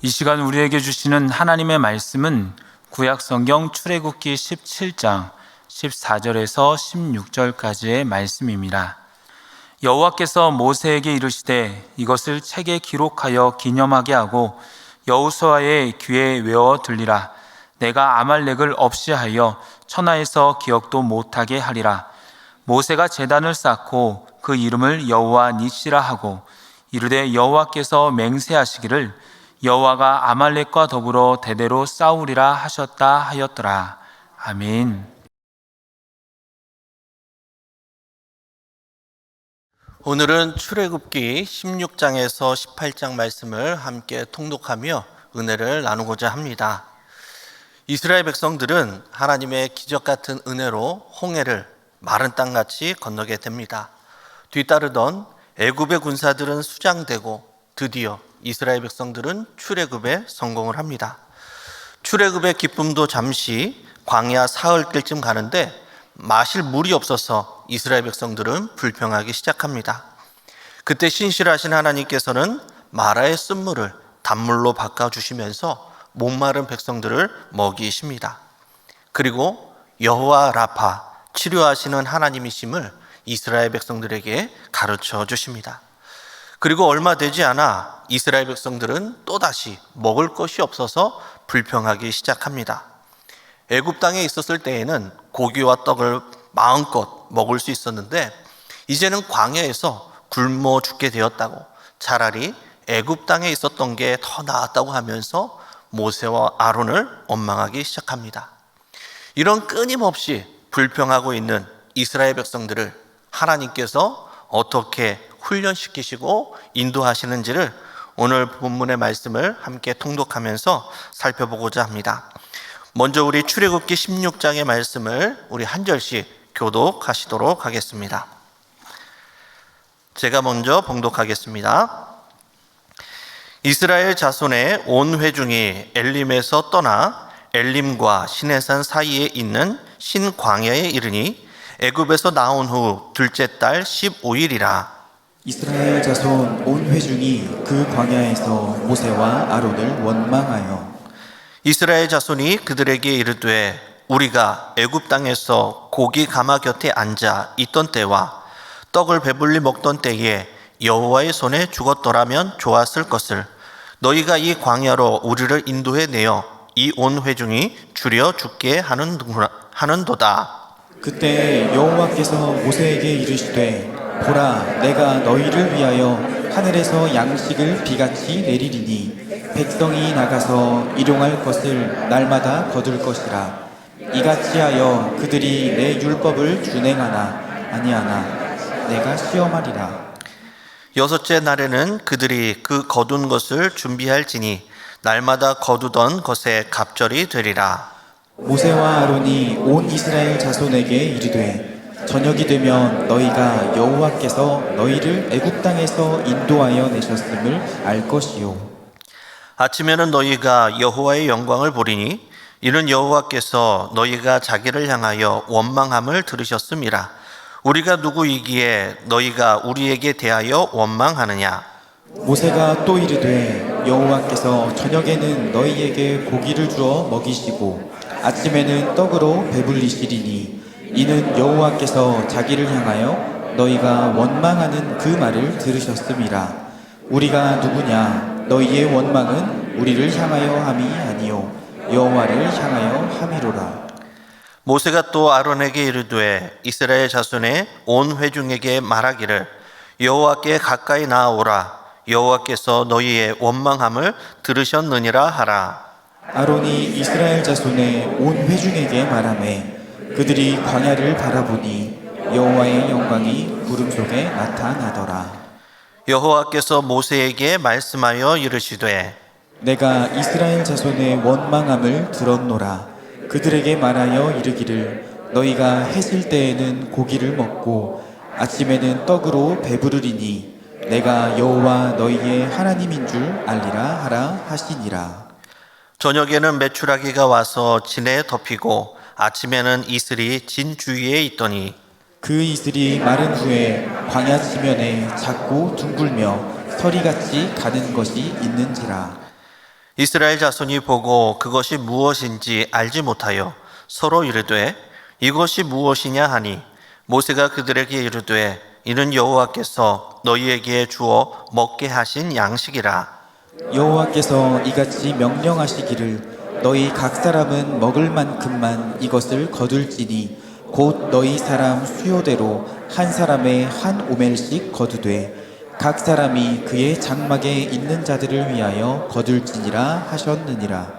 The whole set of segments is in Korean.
이 시간 우리에게 주시는 하나님의 말씀은 구약성경 출애굽기 17장 14절에서 16절까지의 말씀입니다. 여호와께서 모세에게 이르시되 이것을 책에 기록하여 기념하게 하고 여호수아의 귀에 외워 들리라. 내가 아말렉을 없이 하여 천하에서 기억도 못하게 하리라. 모세가 제단을 쌓고 그 이름을 여호와 니시라 하고 이르되 여호와께서 맹세하시기를 여호와가 아말렉과 더불어 대대로 싸우리라 하셨다 하였더라. 아멘. 오늘은 출애굽기 16장에서 18장 말씀을 함께 통독하며 은혜를 나누고자 합니다. 이스라엘 백성들은 하나님의 기적 같은 은혜로 홍해를 마른 땅같이 건너게 됩니다. 뒤따르던 애굽의 군사들은 수장되고 드디어 이스라엘 백성들은 출애굽에 성공을 합니다. 출애굽의 기쁨도 잠시 광야 사흘길쯤 가는데 마실 물이 없어서 이스라엘 백성들은 불평하기 시작합니다. 그때 신실하신 하나님께서는 마라의 쓴물을 단물로 바꿔주시면서 목마른 백성들을 먹이십니다. 그리고 여호와 라파, 치료하시는 하나님이심을 이스라엘 백성들에게 가르쳐 주십니다. 그리고 얼마 되지 않아 이스라엘 백성들은 또다시 먹을 것이 없어서 불평하기 시작합니다. 애굽 땅에 있었을 때에는 고기와 떡을 마음껏 먹을 수 있었는데 이제는 광야에서 굶어 죽게 되었다고, 차라리 애굽 땅에 있었던 게 더 나았다고 하면서 모세와 아론을 원망하기 시작합니다. 이런 끊임없이 불평하고 있는 이스라엘 백성들을 하나님께서 어떻게 훈련시키시고 인도하시는지를 오늘 본문의 말씀을 함께 통독하면서 살펴보고자 합니다. 먼저 우리 출애굽기 16장의 말씀을 우리 한 절씩 교독하시도록 하겠습니다. 제가 먼저 봉독하겠습니다. 이스라엘 자손의 온 회중이 엘림에서 떠나 엘림과 시내산 사이에 있는 신광야에 이르니 애굽에서 나온 후 둘째 달 15일이라. 이스라엘 자손 온 회중이 그 광야에서 모세와 아론을 원망하여 이스라엘 자손이 그들에게 이르되 우리가 애굽 땅에서 고기 가마 곁에 앉아 있던 때와 떡을 배불리 먹던 때에 여호와의 손에 죽었더라면 좋았을 것을 너희가 이 광야로 우리를 인도해 내어 이 온 회중이 줄여 죽게 하는도다. 그때 여호와께서 모세에게 이르시되 보라, 내가 너희를 위하여 하늘에서 양식을 비같이 내리리니 백성이 나가서 일용할 것을 날마다 거둘 것이라. 이같이 하여 그들이 내 율법을 준행하나 아니하나 내가 시험하리라. 여섯째 날에는 그들이 그 거둔 것을 준비할지니 날마다 거두던 것에 갑절이 되리라. 모세와 아론이 온 이스라엘 자손에게 이르되 저녁이 되면 너희가 여호와께서 너희를 애굽 땅에서 인도하여 내셨음을 알 것이요 아침에는 너희가 여호와의 영광을 보리니 이는 여호와께서 너희가 자기를 향하여 원망함을 들으셨음이라. 우리가 누구이기에 너희가 우리에게 대하여 원망하느냐. 모세가 또 이르되 여호와께서 저녁에는 너희에게 고기를 주어 먹이시고 아침에는 떡으로 배불리시리니 이는 여호와께서 자기를 향하여 너희가 원망하는 그 말을 들으셨음이라. 우리가 누구냐. 너희의 원망은 우리를 향하여 함이 아니요 여호와를 향하여 함이로라. 모세가 또 아론에게 이르되 이스라엘 자손의 온 회중에게 말하기를 여호와께 가까이 나아오라. 여호와께서 너희의 원망함을 들으셨느니라 하라. 아론이 이스라엘 자손의 온 회중에게 말하매 그들이 광야를 바라보니 여호와의 영광이 구름 속에 나타나더라. 여호와께서 모세에게 말씀하여 이르시되 내가 이스라엘 자손의 원망함을 들었노라. 그들에게 말하여 이르기를 너희가 해질 때에는 고기를 먹고 아침에는 떡으로 배부르리니 내가 여호와 너희의 하나님인 줄 알리라 하라 하시니라. 저녁에는 메추라기가 와서 진에 덮이고 아침에는 이슬이 진 주위에 있더니 그 이슬이 마른 후에 광야 지면에 작고 둥글며 서리같이 가는 것이 있는지라. 이스라엘 자손이 보고 그것이 무엇인지 알지 못하여 서로 이르되 이것이 무엇이냐 하니 모세가 그들에게 이르되 이는 여호와께서 너희에게 주어 먹게 하신 양식이라. 여호와께서 이같이 명령하시기를 너희 각 사람은 먹을 만큼만 이것을 거둘지니 곧 너희 사람 수요대로 한 사람의 한 오멜씩 거두되 각 사람이 그의 장막에 있는 자들을 위하여 거둘지니라 하셨느니라.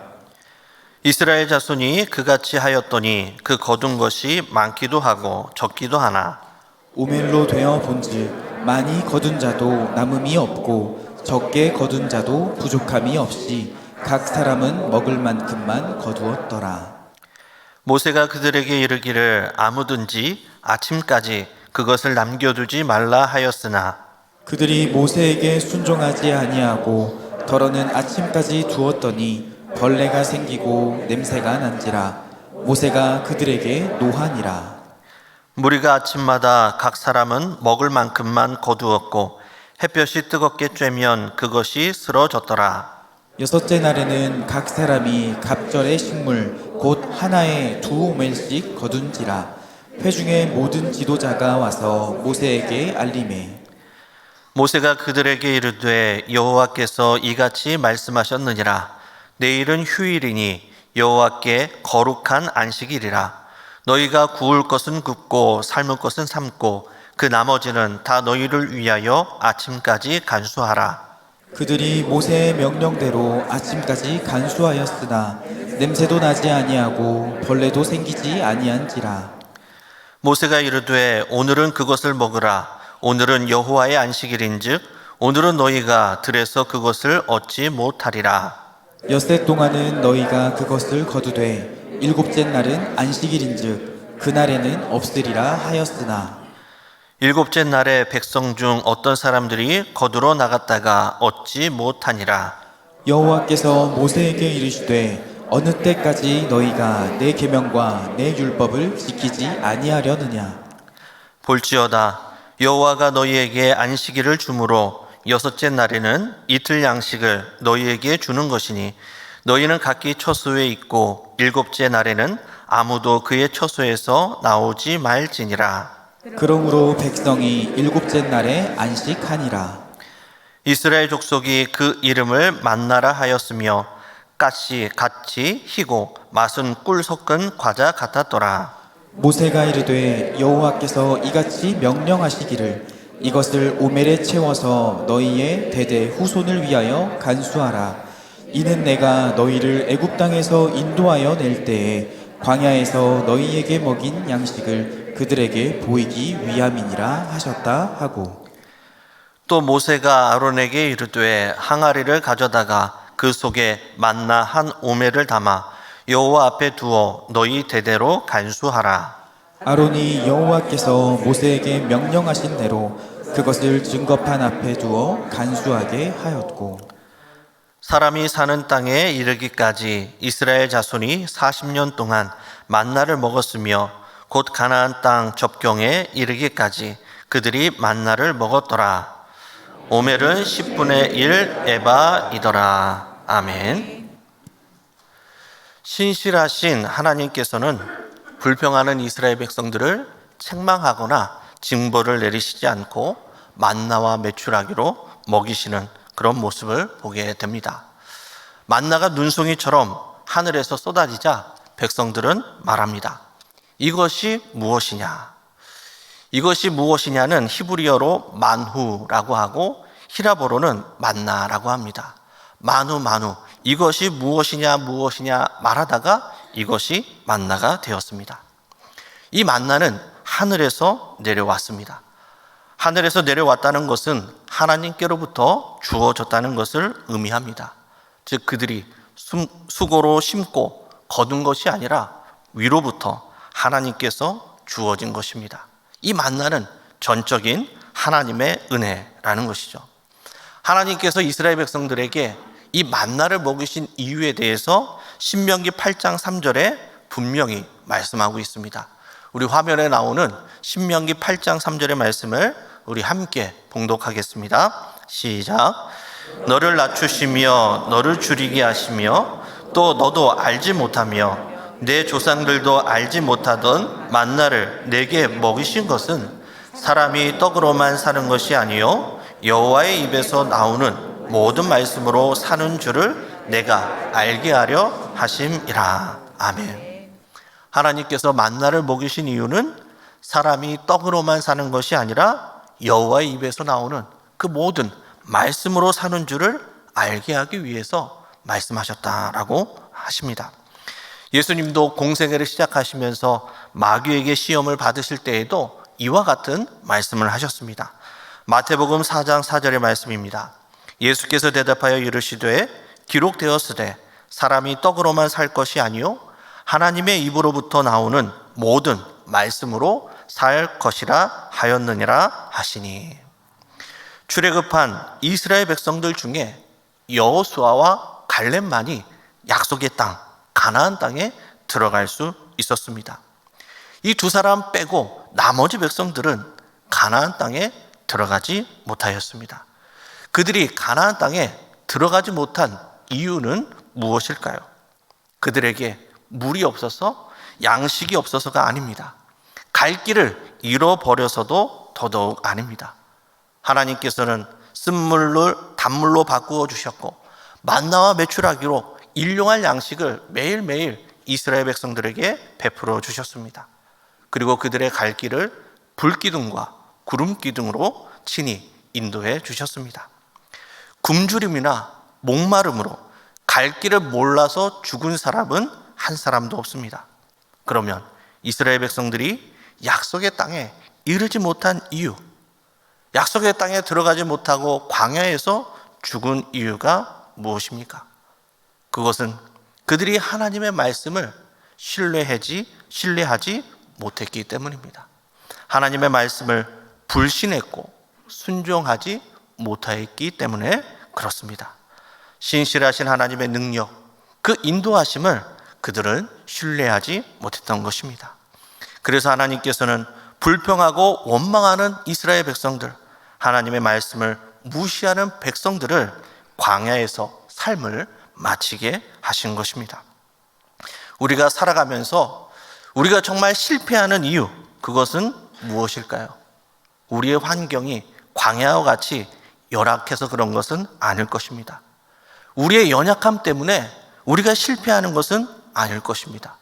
이스라엘 자손이 그같이 하였더니 그 거둔 것이 많기도 하고 적기도 하나 오멜로 되어 본즉 많이 거둔 자도 남음이 없고 적게 거둔 자도 부족함이 없이 각 사람은 먹을 만큼만 거두었더라. 모세가 그들에게 이르기를 아무든지 아침까지 그것을 남겨두지 말라 하였으나 그들이 모세에게 순종하지 아니하고 더러는 아침까지 두었더니 벌레가 생기고 냄새가 난지라. 모세가 그들에게 노하니라. 무리가 아침마다 각 사람은 먹을 만큼만 거두었고 햇볕이 뜨겁게 쬐면 그것이 쓰러졌더라. 여섯째 날에는 각 사람이 갑절의 식물 곧 하나에 2오멜씩 거둔지라. 회중의 모든 지도자가 와서 모세에게 알리매 모세가 그들에게 이르되 여호와께서 이같이 말씀하셨느니라. 내일은 휴일이니 여호와께 거룩한 안식일이라. 너희가 구울 것은 굽고 삶을 것은 삶고 그 나머지는 다 너희를 위하여 아침까지 간수하라. 그들이 모세의 명령대로 아침까지 간수하였으나 냄새도 나지 아니하고 벌레도 생기지 아니한지라. 모세가 이르되 오늘은 그것을 먹으라. 오늘은 여호와의 안식일인즉 오늘은 너희가 들에서 그것을 얻지 못하리라. 엿새 동안은 너희가 그것을 거두되 일곱째 날은 안식일인즉 그날에는 없으리라 하였으나 일곱째 날에 백성 중 어떤 사람들이 거두러 나갔다가 얻지 못하니라. 여호와께서 모세에게 이르시되 어느 때까지 너희가 내 계명과 내 율법을 지키지 아니하려느냐. 볼지어다 여호와가 너희에게 안식일을 주므로 여섯째 날에는 이틀 양식을 너희에게 주는 것이니 너희는 각기 처소에 있고 일곱째 날에는 아무도 그의 처소에서 나오지 말지니라. 그러므로 백성이 일곱째 날에 안식하니라. 이스라엘 족속이 그 이름을 만나라 하였으며 가시 같이 희고 맛은 꿀 섞은 과자 같았더라. 모세가 이르되 여호와께서 이같이 명령하시기를 이것을 오멜에 채워서 너희의 대대 후손을 위하여 간수하라. 이는 내가 너희를 애굽 땅에서 인도하여 낼 때에 광야에서 너희에게 먹인 양식을 그들에게 보이기 위함이니라 하셨다 하고 또 모세가 아론에게 이르되 항아리를 가져다가 그 속에 만나 한 오멜을 담아 여호와 앞에 두어 너희 대대로 간수하라. 아론이 여호와께서 모세에게 명령하신 대로 그것을 증거판 앞에 두어 간수하게 하였고 사람이 사는 땅에 이르기까지 이스라엘 자손이 40년 동안 만나를 먹었으며 곧 가나안 땅 접경에 이르기까지 그들이 만나를 먹었더라. 오멜은 10분의 1 에바이더라. 아멘. 신실하신 하나님께서는 불평하는 이스라엘 백성들을 책망하거나 징벌을 내리시지 않고 만나와 메추라기로 먹이시는 그런 모습을 보게 됩니다. 만나가 눈송이처럼 하늘에서 쏟아지자 백성들은 말합니다. 이것이 무엇이냐? 이것이 무엇이냐는 히브리어로 만후라고 하고 히라보로는 만나라고 합니다. 만후 이것이 무엇이냐 말하다가 이것이 만나가 되었습니다. 이 만나는 하늘에서 내려왔습니다. 하늘에서 내려왔다는 것은 하나님께로부터 주어졌다는 것을 의미합니다. 즉 그들이 수고로 심고 거둔 것이 아니라 위로부터 하나님께서 주어진 것입니다. 이 만나는 전적인 하나님의 은혜라는 것이죠. 하나님께서 이스라엘 백성들에게 이 만나를 먹이신 이유에 대해서 신명기 8장 3절에 분명히 말씀하고 있습니다. 우리 화면에 나오는 신명기 8장 3절의 말씀을 우리 함께 봉독하겠습니다. 시작. 너를 낮추시며 너를 줄이게 하시며 또 너도 알지 못하며 내 조상들도 알지 못하던 만나를 내게 먹이신 것은 사람이 떡으로만 사는 것이 아니요 여호와의 입에서 나오는 모든 말씀으로 사는 줄을 내가 알게 하려 하심이라. 아멘. 하나님께서 만나를 먹이신 이유는 사람이 떡으로만 사는 것이 아니라 여호와의 입에서 나오는 그 모든 말씀으로 사는 줄을 알게 하기 위해서 말씀하셨다라고 하십니다. 예수님도 공생애를 시작하시면서 마귀에게 시험을 받으실 때에도 이와 같은 말씀을 하셨습니다. 마태복음 4장 4절의 말씀입니다. 예수께서 대답하여 이르시되 기록되었으되 사람이 떡으로만 살 것이 아니요 하나님의 입으로부터 나오는 모든 말씀으로 살 것이라 하였느니라 하시니. 출애굽한 이스라엘 백성들 중에 여호수아와 갈렙만이 약속의 땅 가나안 땅에 들어갈 수 있었습니다. 이 두 사람 빼고 나머지 백성들은 가나안 땅에 들어가지 못하였습니다. 그들이 가나안 땅에 들어가지 못한 이유는 무엇일까요? 그들에게 물이 없어서 양식이 없어서가 아닙니다. 갈 길을 잃어버려서도 더더욱 아닙니다. 하나님께서는 쓴물을 단물로 바꾸어 주셨고 만나와 메추라기로 일용할 양식을 매일매일 이스라엘 백성들에게 베풀어 주셨습니다. 그리고 그들의 갈 길을 불기둥과 구름기둥으로 친히 인도해 주셨습니다. 굶주림이나 목마름으로 갈 길을 몰라서 죽은 사람은 한 사람도 없습니다. 그러면 이스라엘 백성들이 약속의 땅에 이르지 못한 이유, 약속의 땅에 들어가지 못하고 광야에서 죽은 이유가 무엇입니까? 그것은 그들이 하나님의 말씀을 신뢰하지 못했기 때문입니다. 하나님의 말씀을 불신했고 순종하지 못했기 때문에 그렇습니다. 신실하신 하나님의 능력, 그 인도하심을 그들은 신뢰하지 못했던 것입니다. 그래서 하나님께서는 불평하고 원망하는 이스라엘 백성들, 하나님의 말씀을 무시하는 백성들을 광야에서 삶을 마치게 하신 것입니다. 우리가 살아가면서 우리가 정말 실패하는 이유, 그것은 무엇일까요? 우리의 환경이 광야와 같이 열악해서 그런 것은 아닐 것입니다. 우리의 연약함 때문에 우리가 실패하는 것은 아닐 것입니다.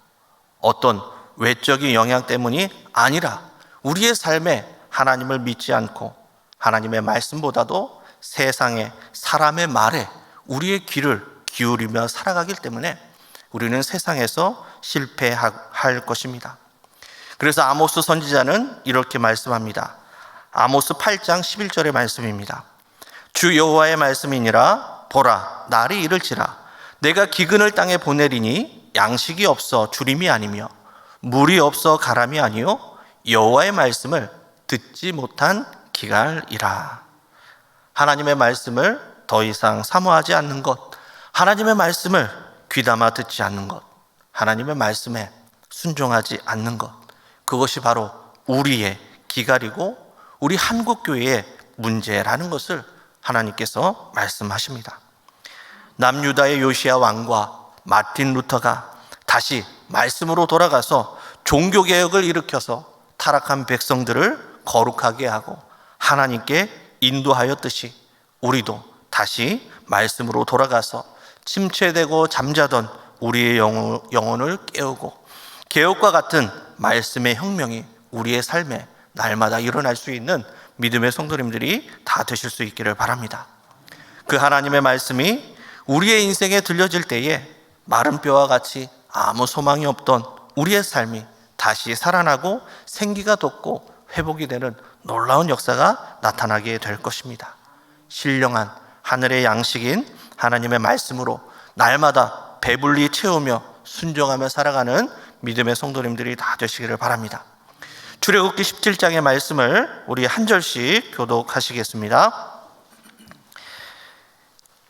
어떤 외적인 영향 때문이 아니라 우리의 삶에 하나님을 믿지 않고 하나님의 말씀보다도 세상의 사람의 말에 우리의 귀를 기울이며 살아가기 때문에 우리는 세상에서 실패할 것입니다. 그래서 아모스 선지자는 이렇게 말씀합니다. 아모스 8장 11절의 말씀입니다. 주 여호와의 말씀이니라. 보라, 날이 이를지라. 내가 기근을 땅에 보내리니 양식이 없어 주림이 아니며 물이 없어 가람이 아니요 여호와의 말씀을 듣지 못한 기갈이라. 하나님의 말씀을 더 이상 사모하지 않는 것, 하나님의 말씀을 귀담아 듣지 않는 것, 하나님의 말씀에 순종하지 않는 것, 그것이 바로 우리의 기갈이고 우리 한국교회의 문제라는 것을 하나님께서 말씀하십니다. 남유다의 요시야 왕과 마틴 루터가 다시 말씀으로 돌아가서 종교개혁을 일으켜서 타락한 백성들을 거룩하게 하고 하나님께 인도하였듯이 우리도 다시 말씀으로 돌아가서 침체되고 잠자던 우리의 영혼을 깨우고 개혁과 같은 말씀의 혁명이 우리의 삶에 날마다 일어날 수 있는 믿음의 성도님들이 다 되실 수 있기를 바랍니다. 그 하나님의 말씀이 우리의 인생에 들려질 때에 마른 뼈와 같이 아무 소망이 없던 우리의 삶이 다시 살아나고 생기가 돋고 회복이 되는 놀라운 역사가 나타나게 될 것입니다. 신령한 하늘의 양식인 하나님의 말씀으로 날마다 배불리 채우며 순종하며 살아가는 믿음의 성도님들이 다 되시기를 바랍니다. 출애굽기 17장의 말씀을 우리 한 절씩 교독하시겠습니다.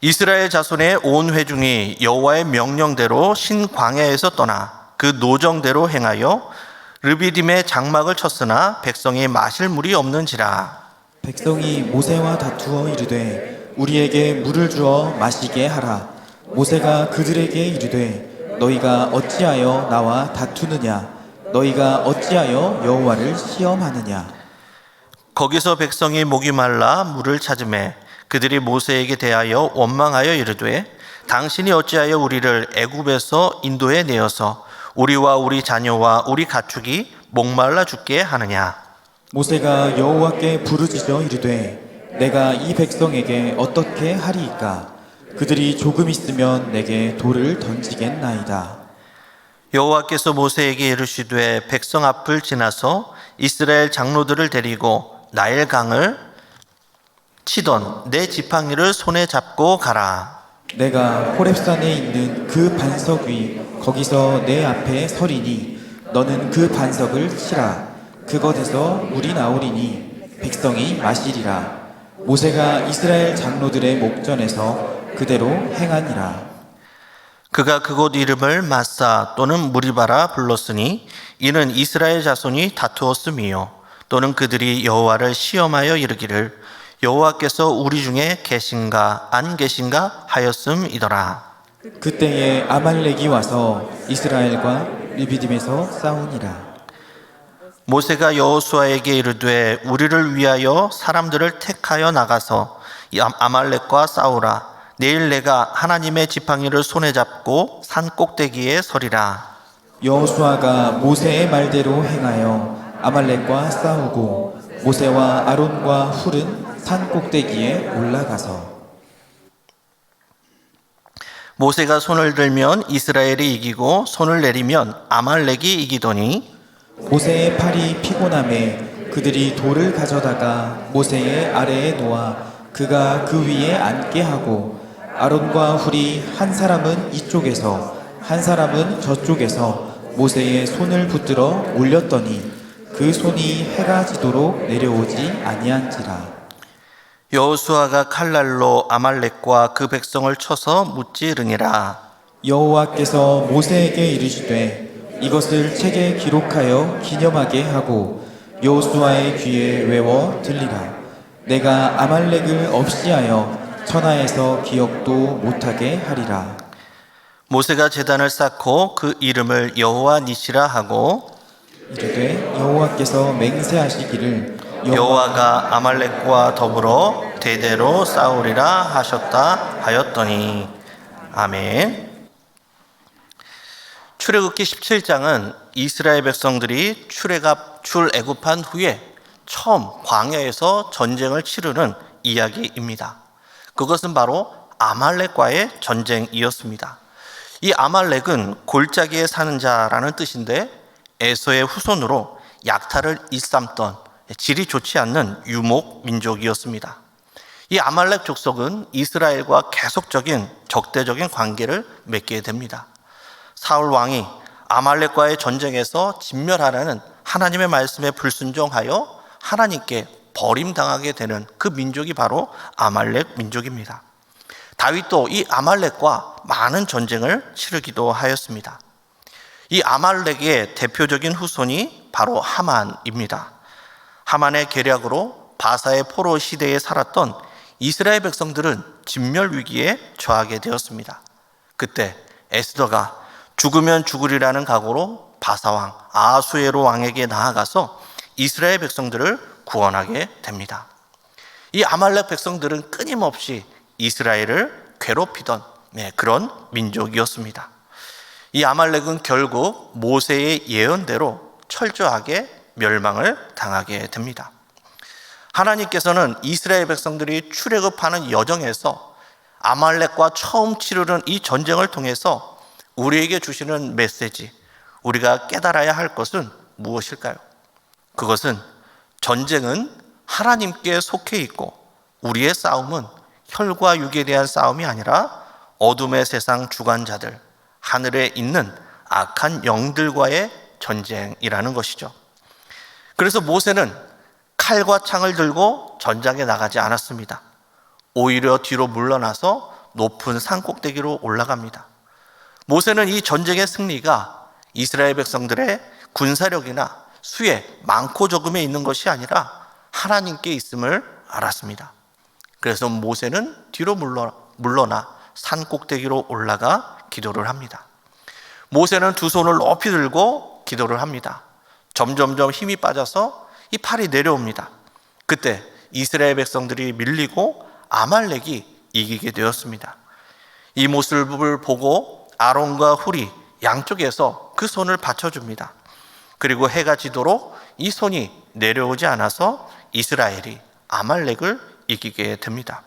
이스라엘 자손의 온 회중이 여호와의 명령대로 신광야에서 떠나 그 노정대로 행하여 르비딤의 장막을 쳤으나 백성이 마실 물이 없는지라. 백성이 모세와 다투어 이르되 우리에게 물을 주어 마시게 하라. 모세가 그들에게 이르되 너희가 어찌하여 나와 다투느냐? 너희가 어찌하여 여호와를 시험하느냐? 거기서 백성이 목이 말라 물을 찾으매 그들이 모세에게 대하여 원망하여 이르되 당신이 어찌하여 우리를 애굽에서 인도해 내어서 우리와 우리 자녀와 우리 가축이 목말라 죽게 하느냐? 모세가 여호와께 부르짖어 이르되 내가 이 백성에게 어떻게 하리이까? 그들이 조금 있으면 내게 돌을 던지겠나이다. 여호와께서 모세에게 이르시되 백성 앞을 지나서 이스라엘 장로들을 데리고 나일강을 치던 내 지팡이를 손에 잡고 가라. 내가 호렙산에 있는 그 반석 위 거기서 내 앞에 서리니 너는 그 반석을 치라. 그것에서 물이 나오리니 백성이 마시리라. 모세가 이스라엘 장로들의 목전에서 그대로 행하니라. 그가 그곳 이름을 마사 또는 무리바라 불렀으니 이는 이스라엘 자손이 다투었음이요 또는 그들이 여호와를 시험하여 이르기를 여호와께서 우리 중에 계신가 안 계신가 하였음이더라. 그때에 아말렉이 와서 이스라엘과 르비딤에서 싸우니라. 모세가 여호수아에게 이르되 우리를 위하여 사람들을 택하여 나가서 이 아말렉과 싸우라. 내일 내가 하나님의 지팡이를 손에 잡고 산 꼭대기에 서리라. 여호수아가 모세의 말대로 행하여 아말렉과 싸우고 모세와 아론과 훌은 산 꼭대기에 올라가서 모세가 손을 들면 이스라엘이 이기고 손을 내리면 아말렉이 이기더니 모세의 팔이 피곤함에 그들이 돌을 가져다가 모세의 아래에 놓아 그가 그 위에 앉게 하고 아론과 훌이 한 사람은 이쪽에서 한 사람은 저쪽에서 모세의 손을 붙들어 올렸더니 그 손이 해가 지도록 내려오지 아니한지라. 여호수아가 칼날로 아말렉과 그 백성을 쳐서 무찌르니라. 여호와께서 모세에게 이르시되 이것을 책에 기록하여 기념하게 하고 여호수아의 귀에 외워 들리라. 내가 아말렉을 없이하여 천하에서 기억도 못하게 하리라. 모세가 제단을 쌓고 그 이름을 여호와 니시라 하고 이르되 여호와께서 맹세하시기를 여호와가 아말렉과 더불어 대대로 싸우리라 하셨다 하였더니 아멘. 출애굽기 17장은 이스라엘 백성들이 출애굽한 후에 처음 광야에서 전쟁을 치르는 이야기입니다. 그것은 바로 아말렉과의 전쟁이었습니다. 이 아말렉은 골짜기에 사는 자라는 뜻인데 에서의 후손으로 약탈을 일삼던 질이 좋지 않는 유목 민족이었습니다. 이 아말렉 족속은 이스라엘과 계속적인 적대적인 관계를 맺게 됩니다. 사울 왕이 아말렉과의 전쟁에서 진멸하라는 하나님의 말씀에 불순종하여 하나님께 버림당하게 되는 그 민족이 바로 아말렉 민족입니다. 다윗도 이 아말렉과 많은 전쟁을 치르기도 하였습니다. 이 아말렉의 대표적인 후손이 바로 하만입니다. 하만의 계략으로 바사의 포로 시대에 살았던 이스라엘 백성들은 진멸 위기에 처하게 되었습니다. 그때 에스더가 죽으면 죽으리라는 각오로 바사왕 아하수에로 왕에게 나아가서 이스라엘 백성들을 구원하게 됩니다. 이 아말렉 백성들은 끊임없이 이스라엘을 괴롭히던 그런 민족이었습니다. 이 아말렉은 결국 모세의 예언대로 철저하게 멸망을 당하게 됩니다. 하나님께서는 이스라엘 백성들이 출애굽하는 여정에서 아말렉과 처음 치르는 이 전쟁을 통해서 우리에게 주시는 메시지, 우리가 깨달아야 할 것은 무엇일까요? 그것은 전쟁은 하나님께 속해 있고 우리의 싸움은 혈과 육에 대한 싸움이 아니라 어둠의 세상 주관자들, 하늘에 있는 악한 영들과의 전쟁이라는 것이죠. 그래서 모세는 칼과 창을 들고 전장에 나가지 않았습니다. 오히려 뒤로 물러나서 높은 산 꼭대기로 올라갑니다. 모세는 이 전쟁의 승리가 이스라엘 백성들의 군사력이나 수에 많고 적음에 있는 것이 아니라 하나님께 있음을 알았습니다. 그래서 모세는 뒤로 물러나 산 꼭대기로 올라가 기도를 합니다. 모세는 두 손을 높이 들고 기도를 합니다. 점점점 힘이 빠져서 이 팔이 내려옵니다. 그때 이스라엘 백성들이 밀리고 아말렉이 이기게 되었습니다. 이 모습을 보고 아론과 훌이 양쪽에서 그 손을 받쳐줍니다. 그리고 해가 지도록 이 손이 내려오지 않아서 이스라엘이 아말렉을 이기게 됩니다.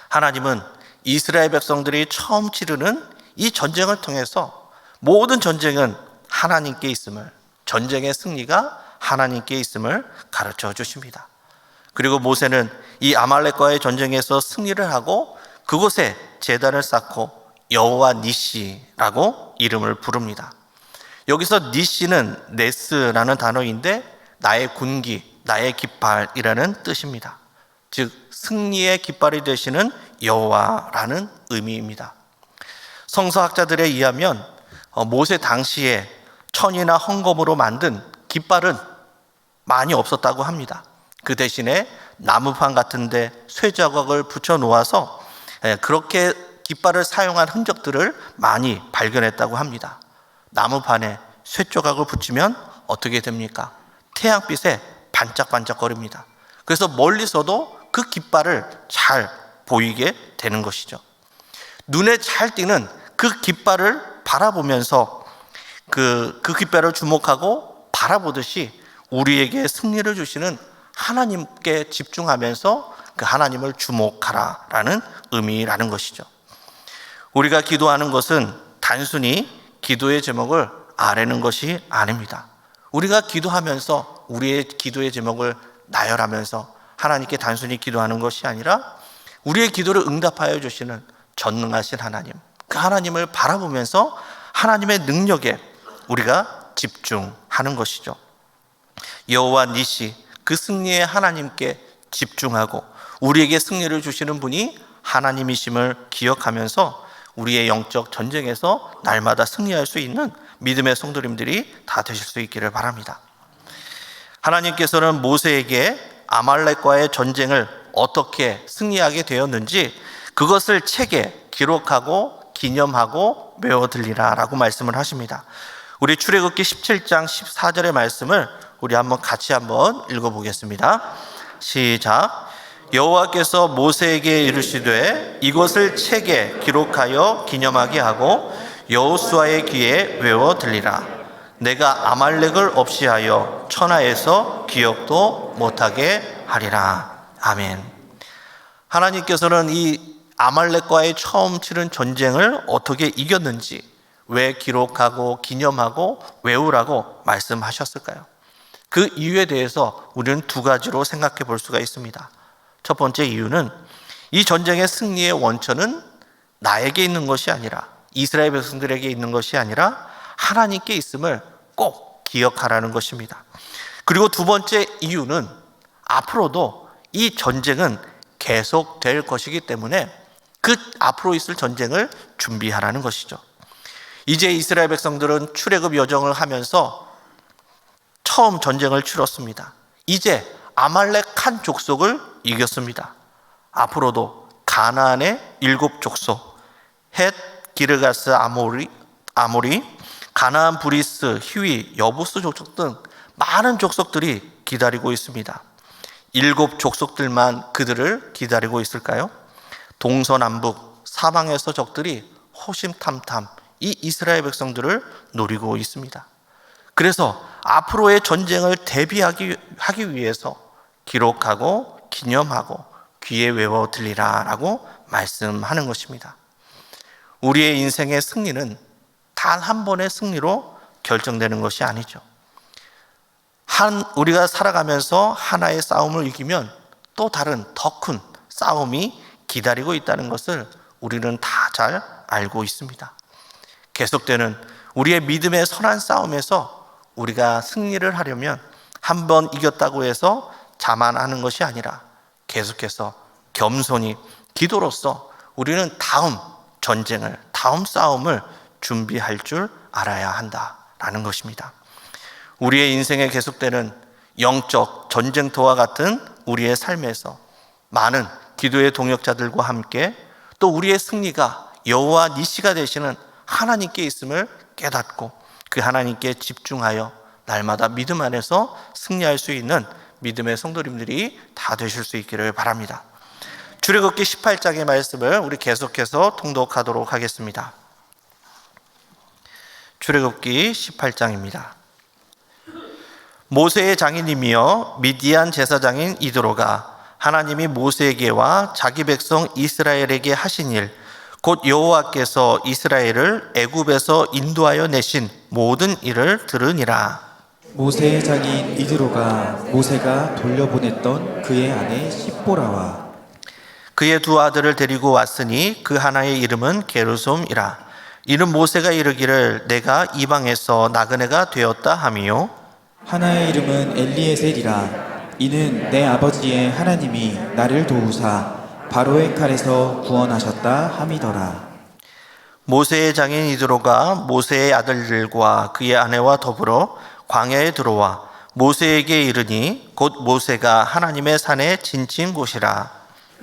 하나님은 이스라엘 백성들이 처음 치르는 이 전쟁을 통해서 모든 전쟁은 하나님께 있음을, 전쟁의 승리가 하나님께 있음을 가르쳐 주십니다. 그리고 모세는 이 아말렉과의 전쟁에서 승리를 하고 그곳에 제단을 쌓고 여호와 니시라고 이름을 부릅니다. 여기서 니시는 네스라는 단어인데 나의 군기, 나의 깃발이라는 뜻입니다. 즉 승리의 깃발이 되시는 여호와라는 의미입니다. 성서학자들에 의하면 모세 당시에 천이나 헝겊으로 만든 깃발은 많이 없었다고 합니다. 그 대신에 나무판 같은데 쇠자국을 붙여 놓아서 그렇게 깃발을 사용한 흔적들을 많이 발견했다고 합니다. 나무판에 쇠조각을 붙이면 어떻게 됩니까? 태양빛에 반짝반짝거립니다. 그래서 멀리서도 그 깃발을 잘 보이게 되는 것이죠. 눈에 잘 띄는 그 깃발을 바라보면서 그 깃발을 주목하고 바라보듯이 우리에게 승리를 주시는 하나님께 집중하면서 그 하나님을 주목하라라는 의미라는 것이죠. 우리가 기도하는 것은 단순히 기도의 제목을 아뢰는 것이 아닙니다. 우리가 기도하면서 우리의 기도의 제목을 나열하면서 하나님께 단순히 기도하는 것이 아니라 우리의 기도를 응답하여 주시는 전능하신 하나님, 그 하나님을 바라보면서 하나님의 능력에 우리가 집중하는 것이죠. 여호와 니시, 그 승리의 하나님께 집중하고 우리에게 승리를 주시는 분이 하나님이심을 기억하면서 우리의 영적 전쟁에서 날마다 승리할 수 있는 믿음의 성도님들이 다 되실 수 있기를 바랍니다. 하나님께서는 모세에게 아말렉과의 전쟁을 어떻게 승리하게 되었는지 그것을 책에 기록하고 기념하고 외워들리라 라고 말씀을 하십니다. 우리 출애굽기 17장 14절의 말씀을 우리 같이 한번 읽어보겠습니다. 시작. 여호와께서 모세에게 이르시되 이것을 책에 기록하여 기념하게 하고 여호수아의 귀에 외워 들리라. 내가 아말렉을 없이 하여 천하에서 기억도 못하게 하리라. 아멘. 하나님께서는 이 아말렉과의 처음 치른 전쟁을 어떻게 이겼는지 왜 기록하고 기념하고 외우라고 말씀하셨을까요? 그 이유에 대해서 우리는 두 가지로 생각해 볼 수가 있습니다. 첫 번째 이유는 이 전쟁의 승리의 원천은 나에게 있는 것이 아니라 이스라엘 백성들에게 있는 것이 아니라 하나님께 있음을 꼭 기억하라는 것입니다. 그리고 두 번째 이유는 앞으로도 이 전쟁은 계속될 것이기 때문에 그 앞으로 있을 전쟁을 준비하라는 것이죠. 이제 이스라엘 백성들은 출애굽 여정을 하면서 처음 전쟁을 치렀습니다. 이제 아말렉 한 족속을 이겼습니다. 앞으로도 가나안의 7족속, 헷, 기르가스, 아모리, 가나안, 브리스, 히위, 여부스 족속 등 많은 족속들이 기다리고 있습니다. 7족속들만 그들을 기다리고 있을까요? 동서남북 사방에서 적들이 호심탐탐 이 이스라엘 백성들을 노리고 있습니다. 그래서 앞으로의 전쟁을 대비하기 위해서 기록하고 기념하고 귀에 외워 들리라 라고 말씀하는 것입니다. 우리의 인생의 승리는 단 한 번의 승리로 결정되는 것이 아니죠. 우리가 살아가면서 하나의 싸움을 이기면 또 다른 더 큰 싸움이 기다리고 있다는 것을 우리는 다 잘 알고 있습니다. 계속되는 우리의 믿음의 선한 싸움에서 우리가 승리를 하려면 한 번 이겼다고 해서 자만하는 것이 아니라 계속해서 겸손히 기도로서 우리는 다음 전쟁을, 다음 싸움을 준비할 줄 알아야 한다라는 것입니다. 우리의 인생에 계속되는 영적 전쟁터와 같은 우리의 삶에서 많은 기도의 동역자들과 함께 또 우리의 승리가 여호와 니시가 되시는 하나님께 있음을 깨닫고 그 하나님께 집중하여 날마다 믿음 안에서 승리할 수 있는 믿음의 성도님들이 다 되실 수 있기를 바랍니다. 출애굽기 18장의 말씀을 우리 계속해서 통독하도록 하겠습니다. 출애굽기 18장입니다. 모세의 장인이며 미디안 제사장인 이드로가 하나님이 모세에게와 자기 백성 이스라엘에게 하신 일, 곧 여호와께서 이스라엘을 애굽에서 인도하여 내신 모든 일을 들으니라. 모세의 장인 이드로가 모세가 돌려보냈던 그의 아내 십보라와 그의 두 아들을 데리고 왔으니 그 하나의 이름은 게르솜이라. 이는 모세가 이르기를 내가 이방에서 나그네가 되었다 하미요, 하나의 이름은 엘리에셀이라. 이는 내 아버지의 하나님이 나를 도우사 바로의 칼에서 구원하셨다 함이더라. 모세의 장인 이드로가 모세의 아들들과 그의 아내와 더불어 광야에 들어와 모세에게 이르니 곧 모세가 하나님의 산에 진친 곳이라.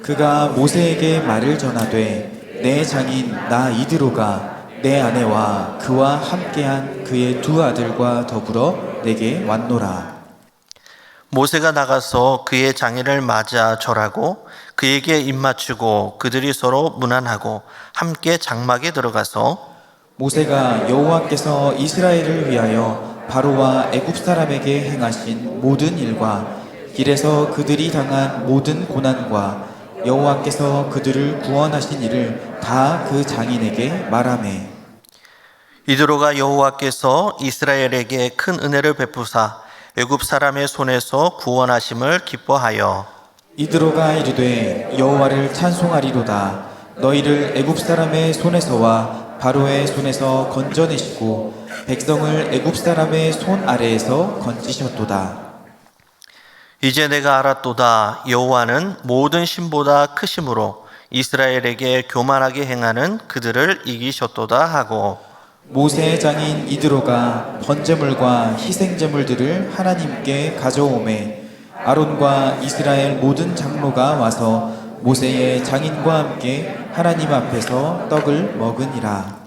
그가 모세에게 말을 전하되 내 장인 나 이드로가 내 아내와 그와 함께한 그의 두 아들과 더불어 내게 왔노라. 모세가 나가서 그의 장인을 맞아 절하고 그에게 입맞추고 그들이 서로 문안하고 함께 장막에 들어가서 모세가 여호와께서 이스라엘을 위하여 바로와 애굽 사람에게 행하신 모든 일과 길에서 그들이 당한 모든 고난과 여호와께서 그들을 구원하신 일을 다 그 장인에게 말하매 이드로가 여호와께서 이스라엘에게 큰 은혜를 베푸사 애굽 사람의 손에서 구원하심을 기뻐하여 이드로가 이르되 여호와를 찬송하리로다. 너희를 애굽 사람의 손에서와 바로의 손에서 건져내시고 백성을 애굽 사람의 손 아래에서 건지셨도다. 이제 내가 알았도다. 여호와는 모든 신보다 크심으로 이스라엘에게 교만하게 행하는 그들을 이기셨도다 하고 모세의 장인 이드로가 번제물과 희생제물들을 하나님께 가져오매 아론과 이스라엘 모든 장로가 와서 모세의 장인과 함께 하나님 앞에서 떡을 먹으니라.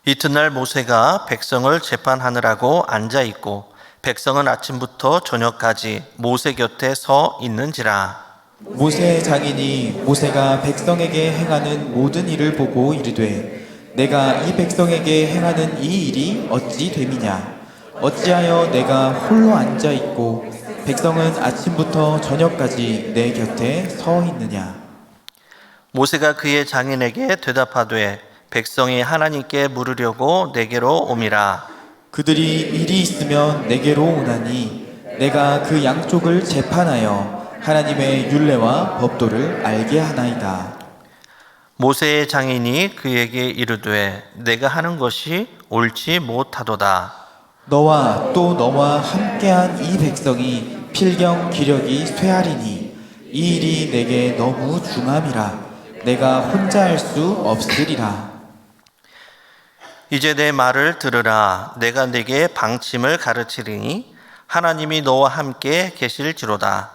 이튿날 모세가 백성을 재판하느라고 앉아 있고 백성은 아침부터 저녁까지 모세 곁에 서 있는지라. 모세의 장인이 모세가 백성에게 행하는 모든 일을 보고 이르되 내가 이 백성에게 행하는 이 일이 어찌 됨이냐? 어찌하여 내가 홀로 앉아 있고 백성은 아침부터 저녁까지 내 곁에 서 있느냐? 모세가 그의 장인에게 대답하되 백성이 하나님께 물으려고 내게로 오미라. 그들이 일이 있으면 내게로 오나니 내가 그 양쪽을 재판하여 하나님의 율례와 법도를 알게 하나이다. 모세의 장인이 그에게 이르되 내가 하는 것이 옳지 못하도다. 너와 또 너와 함께한 이 백성이 필경 기력이 쇠하리니 이 일이 내게 너무 중함이라. 내가 혼자 할 수 없으리라. 이제 내 말을 들으라. 내가 네게 방침을 가르치리니 하나님이 너와 함께 계실지로다.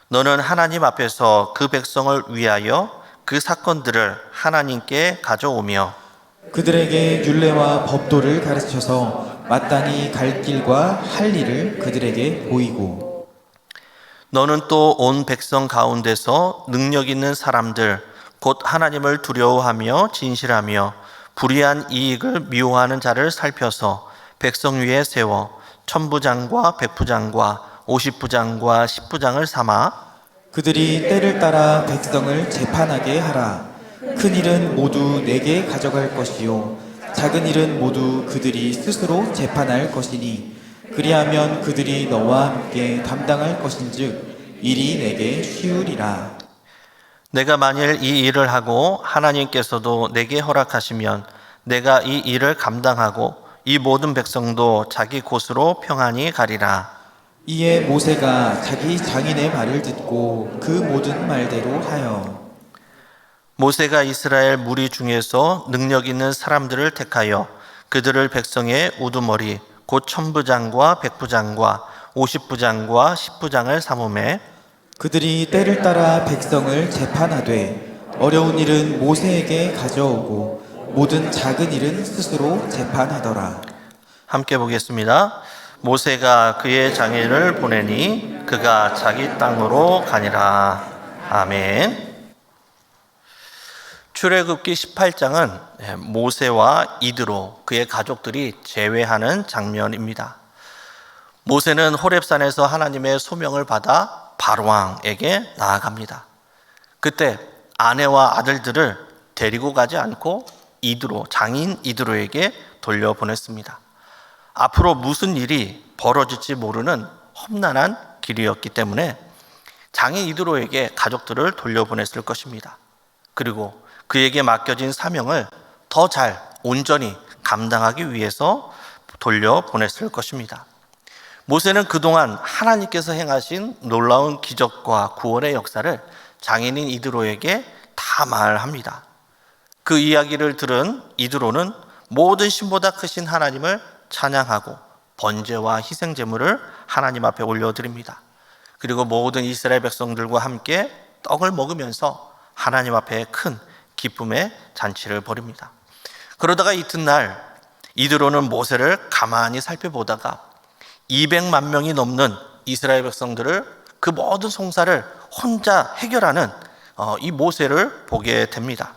너는 하나님 앞에서 그 백성을 위하여 그 사건들을 하나님께 가져오며 그들에게 율례와 법도를 가르쳐서 마땅히 갈 길과 할 일을 그들에게 보이고 너는 또 온 백성 가운데서 능력 있는 사람들 곧 하나님을 두려워하며 진실하며 불의한 이익을 미워하는 자를 살펴서 백성 위에 세워 천부장과 백부장과 50부장과 10부장을 삼아 그들이 때를 따라 백성을 재판하게 하라. 큰 일은 모두 내게 가져갈 것이요 작은 일은 모두 그들이 스스로 재판할 것이니 그리하면 그들이 너와 함께 담당할 것인즉 일이 내게 쉬우리라. 내가 만일 이 일을 하고 하나님께서도 내게 허락하시면 내가 이 일을 감당하고 이 모든 백성도 자기 곳으로 평안히 가리라. 이에 모세가 자기 장인의 말을 듣고 그 모든 말대로 하여 모세가 이스라엘 무리 중에서 능력 있는 사람들을 택하여 그들을 백성의 우두머리 곧 천부장과 백부장과 50부장과 10부장을 삼음해 그들이 때를 따라 백성을 재판하되 어려운 일은 모세에게 가져오고 모든 작은 일은 스스로 재판하더라. 함께 보겠습니다. 모세가 그의 장인을 보내니 그가 자기 땅으로 가니라. 아멘. 출애굽기 18장은 모세와 이드로 그의 가족들이 제외하는 장면입니다. 모세는 호렙산에서 하나님의 소명을 받아 바로왕에게 나아갑니다. 그때 아내와 아들들을 데리고 가지 않고 장인 이드로에게 돌려보냈습니다. 앞으로 무슨 일이 벌어질지 모르는 험난한 길이었기 때문에 장인 이드로에게 가족들을 돌려보냈을 것입니다. 그리고 그에게 맡겨진 사명을 더 잘 온전히 감당하기 위해서 돌려보냈을 것입니다. 모세는 그동안 하나님께서 행하신 놀라운 기적과 구원의 역사를 장인인 이드로에게 다 말합니다. 그 이야기를 들은 이드로는 모든 신보다 크신 하나님을 찬양하고 번제와 희생 제물을 하나님 앞에 올려드립니다. 그리고 모든 이스라엘 백성들과 함께 떡을 먹으면서 하나님 앞에 큰 기쁨의 잔치를 벌입니다. 그러다가 이튿날 이드로는 모세를 가만히 살펴보다가 200만 명이 넘는 이스라엘 백성들을 그 모든 송사를 혼자 해결하는 이 모세를 보게 됩니다.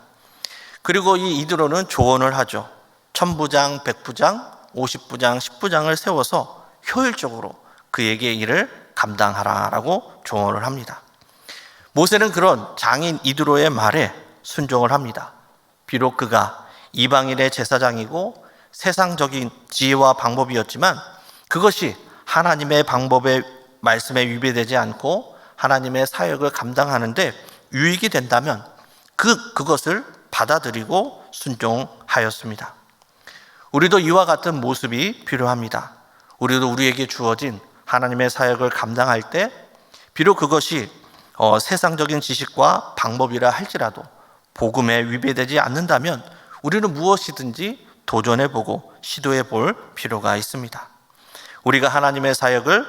그리고 이 이드로는 조언을 하죠. 1000부장, 100부장, 50부장, 10부장을 세워서 효율적으로 그에게 일을 감당하라라고 조언을 합니다. 모세는 그런 장인 이드로의 말에 순종을 합니다. 비록 그가 이방인의 제사장이고 세상적인 지혜와 방법이었지만 그것이 하나님의 방법의 말씀에 위배되지 않고 하나님의 사역을 감당하는데 유익이 된다면 그것을 받아들이고 순종하였습니다. 우리도 이와 같은 모습이 필요합니다. 우리도 우리에게 주어진 하나님의 사역을 감당할 때 비록 그것이 세상적인 지식과 방법이라 할지라도 복음에 위배되지 않는다면 우리는 무엇이든지 도전해보고 시도해볼 필요가 있습니다. 우리가 하나님의 사역을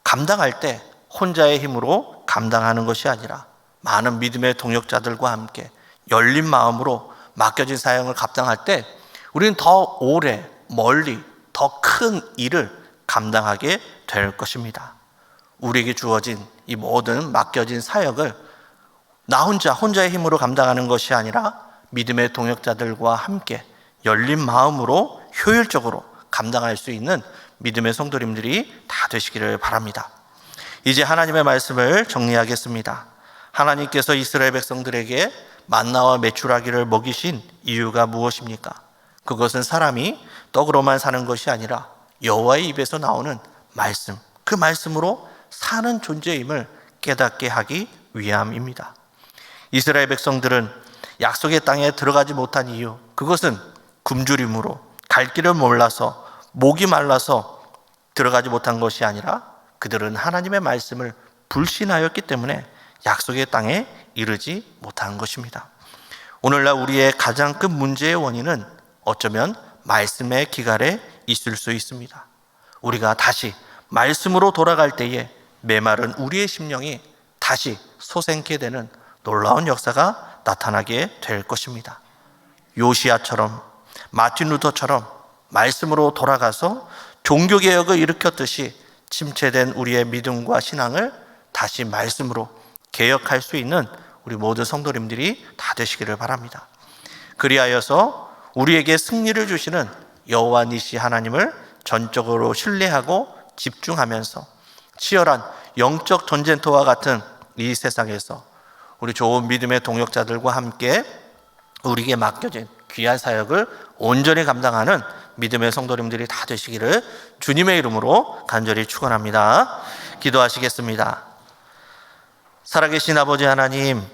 감당할 때 혼자의 힘으로 감당하는 것이 아니라 많은 믿음의 동역자들과 함께 열린 마음으로 맡겨진 사역을 감당할 때 우리는 더 오래 멀리 더 큰 일을 감당하게 될 것입니다. 우리에게 주어진 이 모든 맡겨진 사역을 나 혼자의 힘으로 감당하는 것이 아니라 믿음의 동역자들과 함께 열린 마음으로 효율적으로 감당할 수 있는 믿음의 성도님들이 다 되시기를 바랍니다. 이제 하나님의 말씀을 정리하겠습니다. 하나님께서 이스라엘 백성들에게 만나와 메추라기를 먹이신 이유가 무엇입니까? 그것은 사람이 떡으로만 사는 것이 아니라 여호와의 입에서 나오는 말씀, 그 말씀으로 사는 존재임을 깨닫게 하기 위함입니다. 이스라엘 백성들은 약속의 땅에 들어가지 못한 이유, 그것은 굶주림으로 갈 길을 몰라서 목이 말라서 들어가지 못한 것이 아니라 그들은 하나님의 말씀을 불신하였기 때문에 약속의 땅에 이르지 못한 것입니다. 오늘날 우리의 가장 큰 문제의 원인은 어쩌면 말씀의 기갈에 있을 수 있습니다. 우리가 다시 말씀으로 돌아갈 때에 메마른 우리의 심령이 다시 솟게 되는 놀라운 역사가 나타나게 될 것입니다. 요시야처럼 마틴 루터처럼 말씀으로 돌아가서 종교개혁을 일으켰듯이 침체된 우리의 믿음과 신앙을 다시 말씀으로 개혁할 수 있는 우리 모든 성도님들이 다 되시기를 바랍니다. 그리하여서 우리에게 승리를 주시는 여호와 니시 하나님을 전적으로 신뢰하고 집중하면서 치열한 영적 전쟁터와 같은 이 세상에서 우리 좋은 믿음의 동역자들과 함께 우리에게 맡겨진 귀한 사역을 온전히 감당하는 믿음의 성도님들이 다 되시기를 주님의 이름으로 간절히 축원합니다. 기도하시겠습니다. 살아계신 아버지 하나님,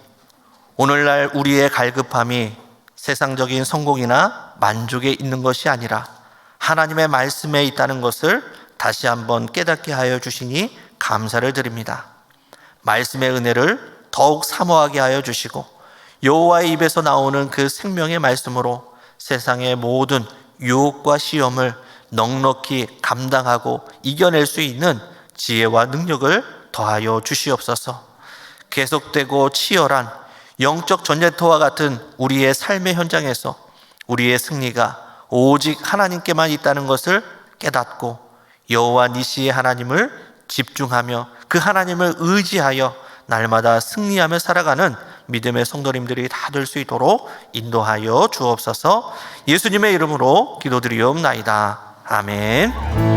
오늘날 우리의 갈급함이 세상적인 성공이나 만족에 있는 것이 아니라 하나님의 말씀에 있다는 것을 다시 한번 깨닫게 하여 주시니 감사를 드립니다. 말씀의 은혜를 더욱 사모하게 하여 주시고 여호와의 입에서 나오는 그 생명의 말씀으로 세상의 모든 유혹과 시험을 넉넉히 감당하고 이겨낼 수 있는 지혜와 능력을 더하여 주시옵소서. 계속되고 치열한 영적 전쟁터와 같은 우리의 삶의 현장에서 우리의 승리가 오직 하나님께만 있다는 것을 깨닫고 여호와 니시의 하나님을 집중하며 그 하나님을 의지하여 날마다 승리하며 살아가는 믿음의 성도님들이 다 될 수 있도록 인도하여 주옵소서. 예수님의 이름으로 기도드리옵나이다. 아멘.